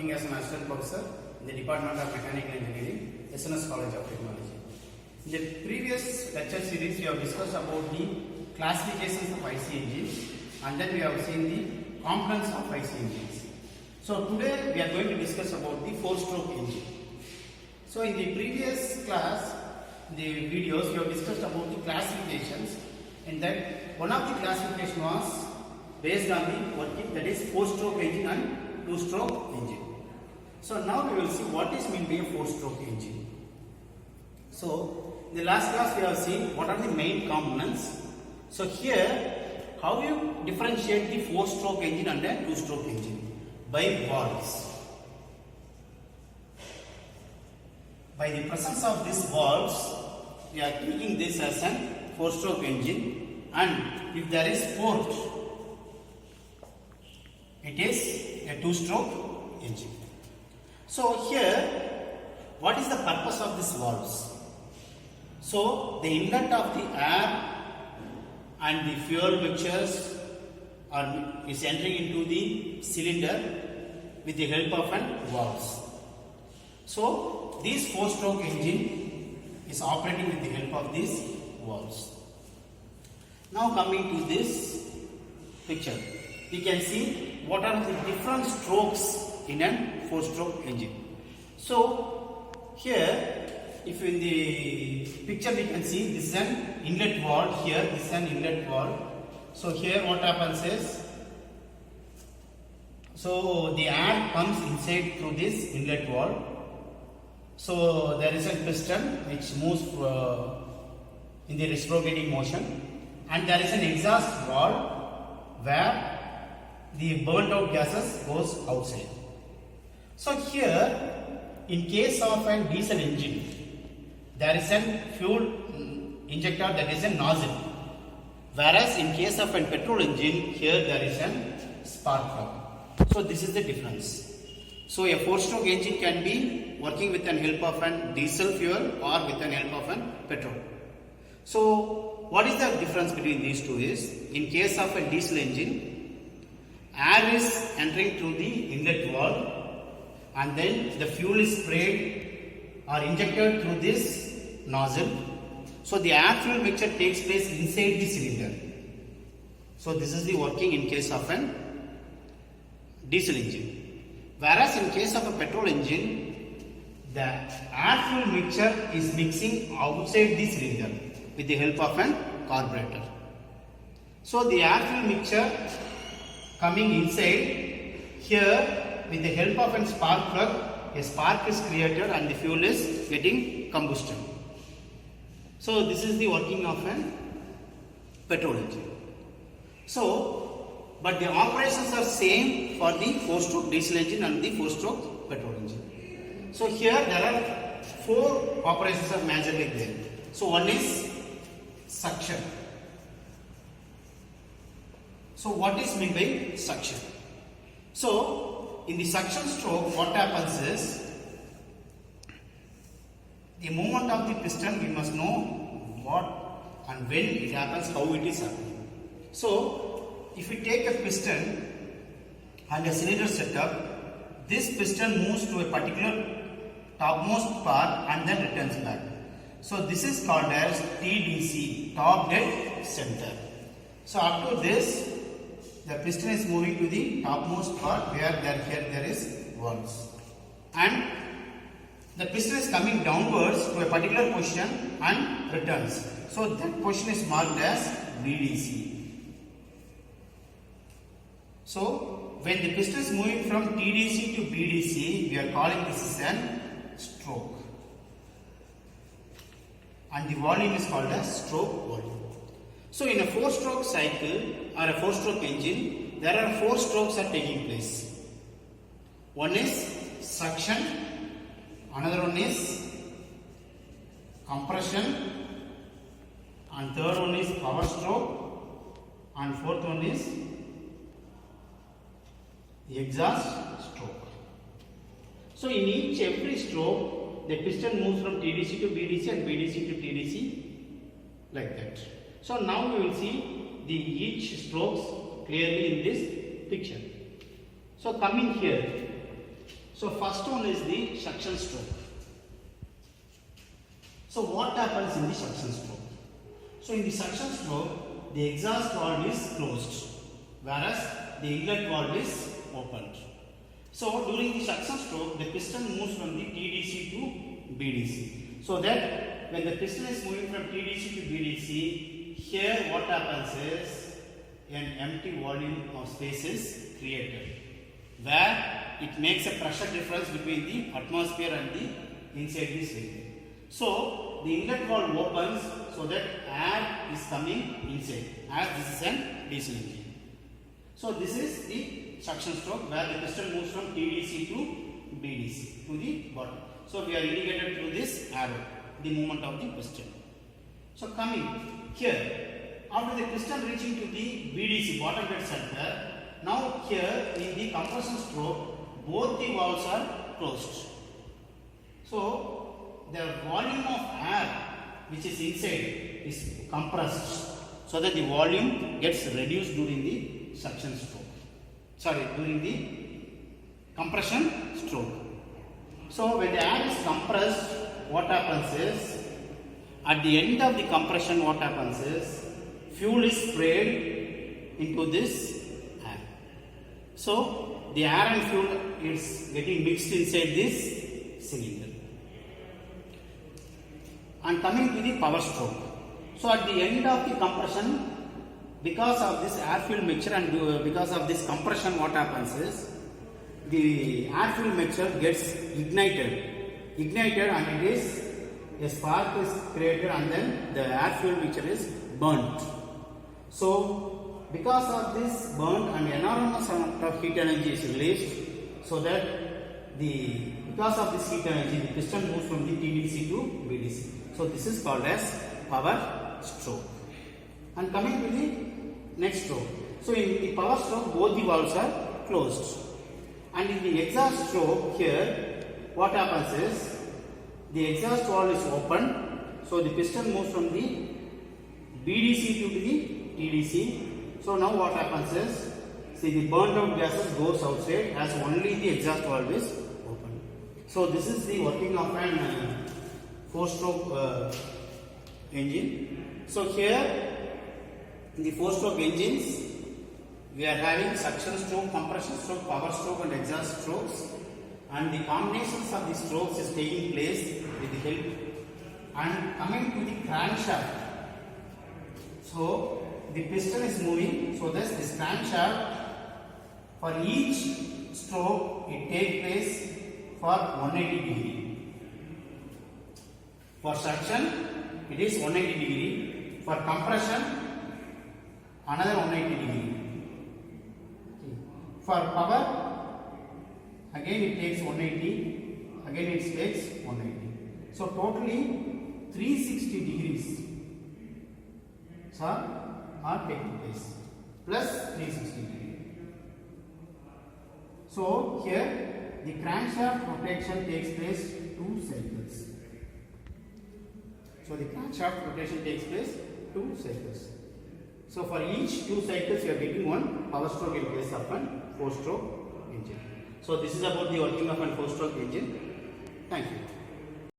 working as an assistant professor in the Department of Mechanical Engineering, SNS College of Technology. In the previous lecture series, we have discussed about the classifications of IC engines, and then we have seen the components of IC engines. So today we are going to discuss about the four-stroke engine. So in the previous class, the videos, we have discussed about the classifications, and that one of the classification was based on the working, that is four-stroke engine and two-stroke engine. So now we will see what is meant by a four-stroke engine. So in the last class we have seen what are the main components. So here, how you differentiate the four-stroke engine and a two-stroke engine? By valves. By the presence of these valves, we are taking this as a four-stroke engine, and if there is port, it is a two-stroke engine. So here, what is the purpose of these valves? So the inlet of the air and the fuel mixtures is entering into the cylinder with the help of valves. So this four-stroke engine is operating with the help of these valves. Now coming to this picture, we can see what are the different strokes in a four-stroke engine. So here, if in the picture we can see this is an inlet valve, here this is an inlet valve. So here what happens is, so the air comes inside through this inlet valve. So there is a piston which moves in the reciprocating motion, and there is an exhaust valve where the burnt out gases goes outside. So here, in case of a diesel engine, there is a fuel injector, that is a nozzle, whereas in case of a petrol engine, here there is a spark plug. So this is the difference. So a four-stroke engine can be working with the help of a diesel fuel or with the help of a petrol. So what is the difference between these two is, in case of a diesel engine, air is entering through the inlet valve, and then the fuel is sprayed or injected through this nozzle. So the air fuel mixture takes place inside the cylinder. So this is the working in case of a diesel engine. Whereas in case of a petrol engine, the air fuel mixture is mixing outside the cylinder with the help of a carburetor. So the air fuel mixture coming inside, here with the help of a spark plug, a spark is created and the fuel is getting combustion. So this is the working of a petrol engine. So, but the operations are same for the four-stroke diesel engine and the four-stroke petrol engine. So here there are four operations are majorly there. So one is suction. So what is meant by suction? So in the suction stroke, what happens is, the movement of the piston, we must know what and when it happens, how it is happening. So if we take a piston and a cylinder setup, this piston moves to a particular topmost part and then returns back. So this is called as TDC, top dead center. So up to this, the piston is moving to the topmost part where there is valves, and the piston is coming downwards to a particular position and returns. So that position is marked as BDC. So when the piston is moving from TDC to BDC, we are calling this as a stroke, and the volume is called as stroke volume. So in a four-stroke cycle or a four-stroke engine, there are four strokes are taking place. One is suction, another one is compression, and third one is power stroke, and fourth one is exhaust stroke. So in every stroke, the piston moves from TDC to BDC and BDC to TDC, like that. So now we will see the each strokes clearly in this picture. So coming here, So first one is the suction stroke. So what happens in the suction stroke? So in the suction stroke, the exhaust valve is closed, whereas the inlet valve is opened. So during the suction stroke, the piston moves from the TDC to BDC. So that when the piston is moving from TDC to BDC, here what happens is an empty volume of space is created, where it makes a pressure difference between the atmosphere and the inside the cylinder. So the inlet valve opens so that air is coming inside, as this is an diesel engine. So this is the suction stroke where the piston moves from TDC to BDC to the bottom. So we are indicated through this arrow, the movement of the piston. So coming here, after the piston reaching to the BDC, bottom dead center, now here in the compression stroke, both the valves are closed. So the volume of air which is inside is compressed, so that the volume gets reduced during the suction stroke. During the compression stroke. So when the air is compressed, what happens is, at the end of the compression, what happens is, fuel is sprayed into this air. So the air and fuel is getting mixed inside this cylinder. And coming to the power stroke. So at the end of the compression, because of this air fuel mixture and because of this compression, what happens is, the air fuel mixture gets ignited and it is, a spark is created and then the air fuel mixture is burnt. So because of this burnt, an enormous amount of heat energy is released, so that because of this heat energy, the piston moves from the TDC to BDC. So this is called as power stroke. And coming to the next stroke. So in the power stroke, both the valves are closed. And in the exhaust stroke here, what happens is, the exhaust valve is open. So the piston moves from the BDC to the TDC. So now what happens is, see, the burnt out gases goes outside as only the exhaust valve is open. So this is the working of an 4-stroke engine. So here in the 4-stroke engines, we are having suction stroke, compression stroke, power stroke and exhaust strokes, and the combinations of the strokes is taking place with the help. And coming to the crankshaft, so the piston is moving, so thus this crankshaft, for each stroke it takes place for 180 degree. For suction it is 180 degree, for compression another 180 degree. For power, again it takes 180, again it takes 180. So totally 360 degrees are taking place, plus 360 degrees. So here the crankshaft rotation takes place 2 cycles. So the crankshaft rotation takes place 2 cycles. So for each 2 cycles you are getting one power stroke in place of an 4-stroke engine. So this is about the working of an 4-stroke engine. Thank you.